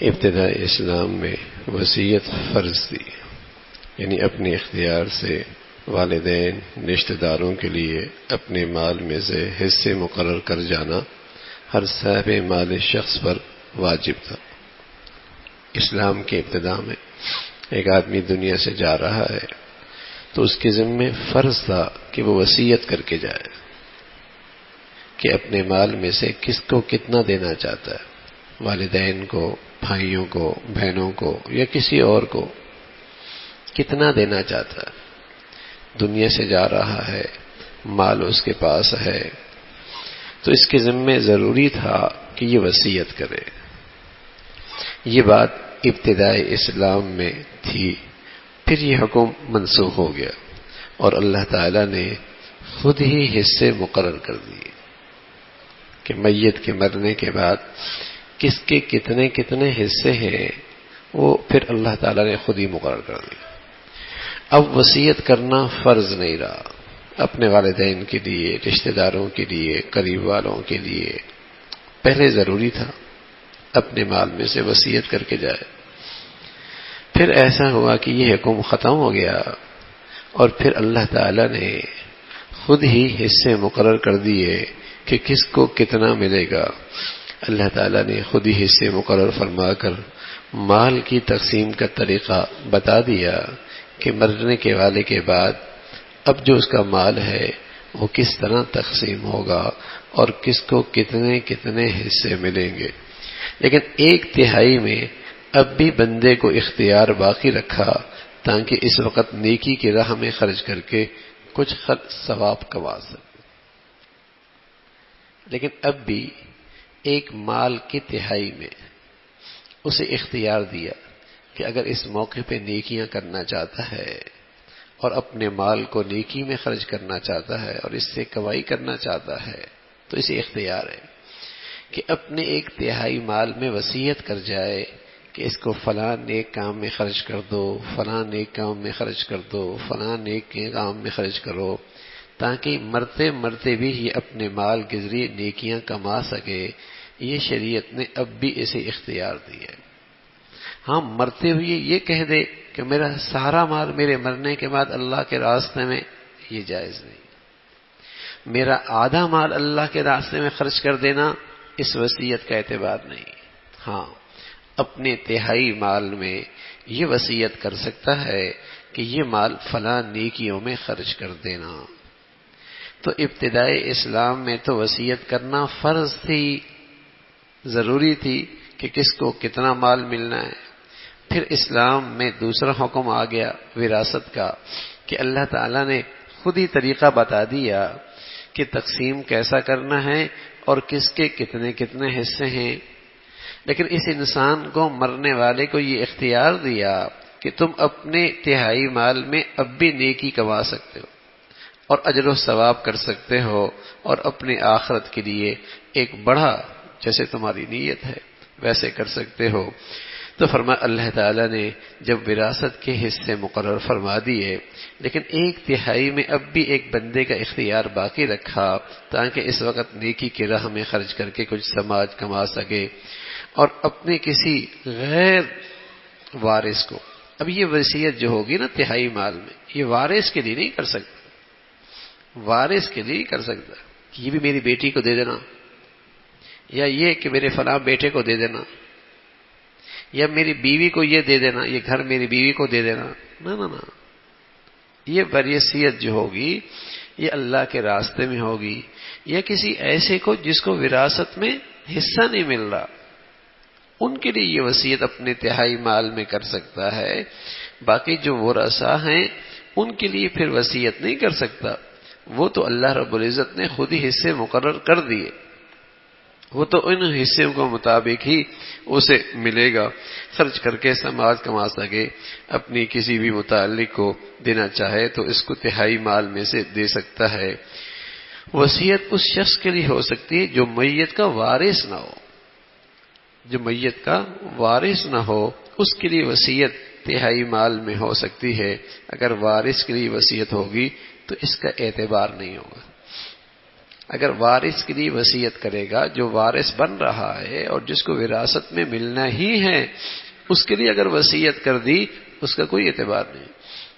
ابتداء اسلام میں وصیت فرض تھی، یعنی اپنے اختیار سے والدین رشتہ داروں کے لیے اپنے مال میں سے حصے مقرر کر جانا ہر صاحب مال شخص پر واجب تھا۔ اسلام کے ابتدا میں ایک آدمی دنیا سے جا رہا ہے تو اس کے ذمے فرض تھا کہ وہ وصیت کر کے جائے کہ اپنے مال میں سے کس کو کتنا دینا چاہتا ہے، والدین کو، بھائیوں کو، بہنوں کو یا کسی اور کو کتنا دینا چاہتا ہے۔ دنیا سے جا رہا ہے، مال اس کے پاس ہے، تو اس کے ذمے ضروری تھا کہ یہ وصیت کرے۔ یہ بات ابتدائی اسلام میں تھی، پھر یہ حکم منسوخ ہو گیا اور اللہ تعالی نے خود ہی حصے مقرر کر دیے کہ میت کے مرنے کے بعد کس کے کتنے کتنے حصے ہیں، وہ پھر اللہ تعالی نے خود ہی مقرر کر دیا۔ اب وصیت کرنا فرض نہیں رہا، اپنے والدین کے لیے، رشتہ داروں کے لیے، قریب والوں کے لیے پہلے ضروری تھا اپنے مال میں سے وصیت کر کے جائے۔ پھر ایسا ہوا کہ یہ حکم ختم ہو گیا اور پھر اللہ تعالی نے خود ہی حصے مقرر کر دیے کہ کس کو کتنا ملے گا۔ اللہ تعالی نے خود ہی حصے مقرر فرما کر مال کی تقسیم کا طریقہ بتا دیا کہ مرنے کے والے کے بعد اب جو اس کا مال ہے وہ کس طرح تقسیم ہوگا اور کس کو کتنے کتنے حصے ملیں گے۔ لیکن 1/3 میں اب بھی بندے کو اختیار باقی رکھا تاکہ اس وقت نیکی کی راہ میں خرچ کر کے کچھ ثواب کما سکے، لیکن اب بھی ایک مال کی 1/3 میں اسے اختیار دیا کہ اگر اس موقع پہ نیکیاں کرنا چاہتا ہے اور اپنے مال کو نیکی میں خرچ کرنا چاہتا ہے اور اس سے کمائی کرنا چاہتا ہے تو اسے اختیار ہے کہ اپنے 1/3 مال میں وصیت کر جائے کہ اس کو فلاں نیک کام میں خرچ کر دو، فلاں نیک کام میں خرچ کر دو، فلاں نیک کام میں خرچ کرو، تاکہ مرتے مرتے بھی یہ اپنے مال کے ذریعے نیکیاں کما سکے۔ یہ شریعت نے اب بھی اسے اختیار دیا ہے۔ ہاں، مرتے ہوئے یہ کہہ دے کہ میرا سارا مال میرے مرنے کے بعد اللہ کے راستے میں، یہ جائز نہیں۔ میرا آدھا مال اللہ کے راستے میں خرچ کر دینا اس وصیت کا اعتبار نہیں۔ ہاں، اپنے 1/3 مال میں یہ وصیت کر سکتا ہے کہ یہ مال فلاں نیکیوں میں خرچ کر دینا۔ تو ابتدائی اسلام میں تو وصیت کرنا فرض تھی، ضروری تھی کہ کس کو کتنا مال ملنا ہے۔ پھر اسلام میں دوسرا حکم آ گیا وراثت کا کہ اللہ تعالیٰ نے خود ہی طریقہ بتا دیا کہ تقسیم کیسا کرنا ہے اور کس کے کتنے کتنے حصے ہیں۔ لیکن اس انسان کو، مرنے والے کو، یہ اختیار دیا کہ تم اپنے 1/3 مال میں اب بھی نیکی کما سکتے ہو اور اجر و ثواب کر سکتے ہو اور اپنے آخرت کے لیے ایک بڑا، جیسے تمہاری نیت ہے ویسے کر سکتے ہو۔ تو فرمایا اللہ تعالیٰ نے جب وراثت کے حصے مقرر فرما دیے، لیکن 1/3 میں اب بھی ایک بندے کا اختیار باقی رکھا تاکہ اس وقت نیکی کی راہ میں خرچ کر کے کچھ سماج کما سکے، اور اپنے کسی غیر وارث کو، اب یہ وصیت جو ہوگی نا 1/3 مال میں، یہ وارث کے لیے نہیں کر سکتا، وارث کے لیے نہیں کر سکتا کہ یہ بھی میری بیٹی کو دے دینا، یا یہ کہ میرے فلاں بیٹے کو دے دینا، یا میری بیوی کو یہ دے دینا، یہ گھر میری بیوی کو دے دینا، نہ۔ یہ وصیت جو ہوگی یہ اللہ کے راستے میں ہوگی، یا کسی ایسے کو جس کو وراثت میں حصہ نہیں مل رہا، ان کے لیے یہ وصیت اپنے 1/3 مال میں کر سکتا ہے۔ باقی جو ورثاء ہیں ان کے لیے پھر وصیت نہیں کر سکتا، وہ تو اللہ رب العزت نے خود ہی حصے مقرر کر دیے، وہ تو ان حصوں کے مطابق ہی اسے ملے گا، خرچ کر کے سماج کما سکے۔ اپنی کسی بھی متعلق کو دینا چاہے تو اس کو 1/3 مال میں سے دے سکتا ہے۔ وصیت اس شخص کے لیے ہو سکتی ہے جو میت کا وارث نہ ہو، جو میت کا وارث نہ ہو اس کے لیے وصیت 1/3 مال میں ہو سکتی ہے۔ اگر وارث کے لیے وصیت ہوگی تو اس کا اعتبار نہیں ہوگا۔ اگر وارث کے لیے وصیت کرے گا، جو وارث بن رہا ہے اور جس کو وراثت میں ملنا ہی ہے، اس کے لیے اگر وصیت کر دی اس کا کوئی اعتبار نہیں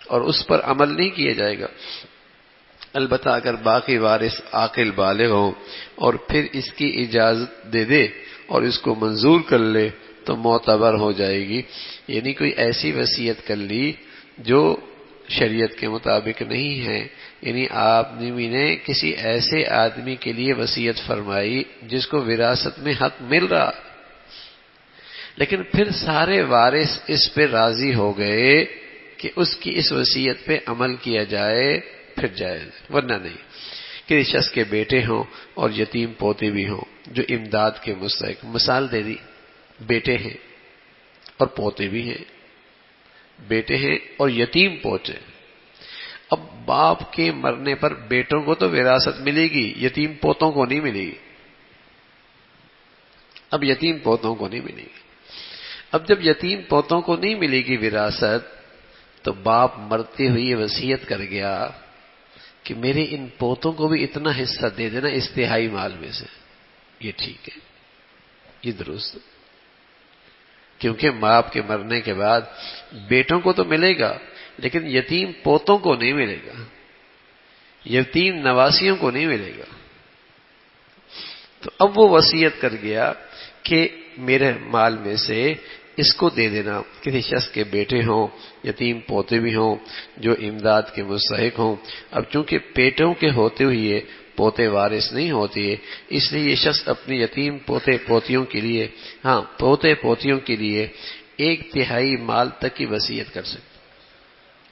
اور اس پر عمل نہیں کیا جائے گا۔ البتہ اگر باقی وارث عاقل بالغ ہوں اور پھر اس کی اجازت دے دے اور اس کو منظور کر لے تو معتبر ہو جائے گی، یعنی کوئی ایسی وصیت کر لی جو شریعت کے مطابق نہیں ہے، یعنی آپ نے کسی ایسے آدمی کے لیے وصیت فرمائی جس کو وراثت میں حق مل رہا، لیکن پھر سارے وارث اس پہ راضی ہو گئے کہ اس کی اس وصیت پہ عمل کیا جائے، پھر جائز، ورنہ نہیں۔ کسی شخص کے بیٹے ہوں اور یتیم پوتے بھی ہوں جو امداد کے مستحق، مثال دے دی، بیٹے ہیں اور پوتے بھی ہیں، بیٹے ہیں اور یتیم پوتے۔ اب باپ کے مرنے پر بیٹوں کو تو وراثت ملے گی، یتیم پوتوں کو نہیں ملے گی۔ اب یتیم پوتوں کو نہیں ملے گی۔ اب جب یتیم پوتوں کو نہیں ملے گی وراثت تو باپ مرتے ہوئے یہ وصیت کر گیا کہ میرے ان پوتوں کو بھی اتنا حصہ دے دینا استحائی مال میں سے، یہ ٹھیک ہے، یہ درست، کیونکہ باپ کے مرنے کے بعد بیٹوں کو تو ملے گا لیکن یتیم پوتوں کو نہیں ملے گا، یتیم نواسیوں کو نہیں ملے گا۔ تو اب وہ وصیت کر گیا کہ میرے مال میں سے اس کو دے دینا۔ کسی شخص کے بیٹے ہوں، یتیم پوتے بھی ہوں جو امداد کے مستحق ہوں، اب چونکہ بیٹوں کے ہوتے ہوئے پوتے وارث نہیں ہوتے، اس لیے یہ شخص اپنے یتیم پوتے پوتیوں کے لیے، پوتے پوتیوں کے لیے 1/3 مال تک کی وصیت کر سکتا،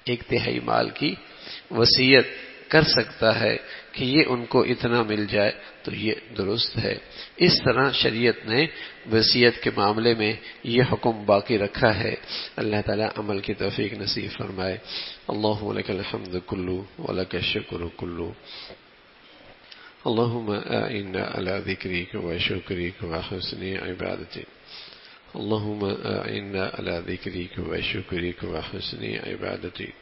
1/3 مال کی وصیت کر سکتا ہے کہ یہ ان کو اتنا مل جائے، تو یہ درست ہے۔ اس طرح شریعت نے وصیت کے معاملے میں یہ حکم باقی رکھا ہے۔ اللہ تعالیٰ عمل کی توفیق نصیب فرمائے۔ اللہم لک الحمد کلو ولک الشکر کلو، اللہم اعنا علی ذکرک و شکرک و حسن عبادتک، اللہم اعنا علی ذکرک و شکرک و حسن عبادتک۔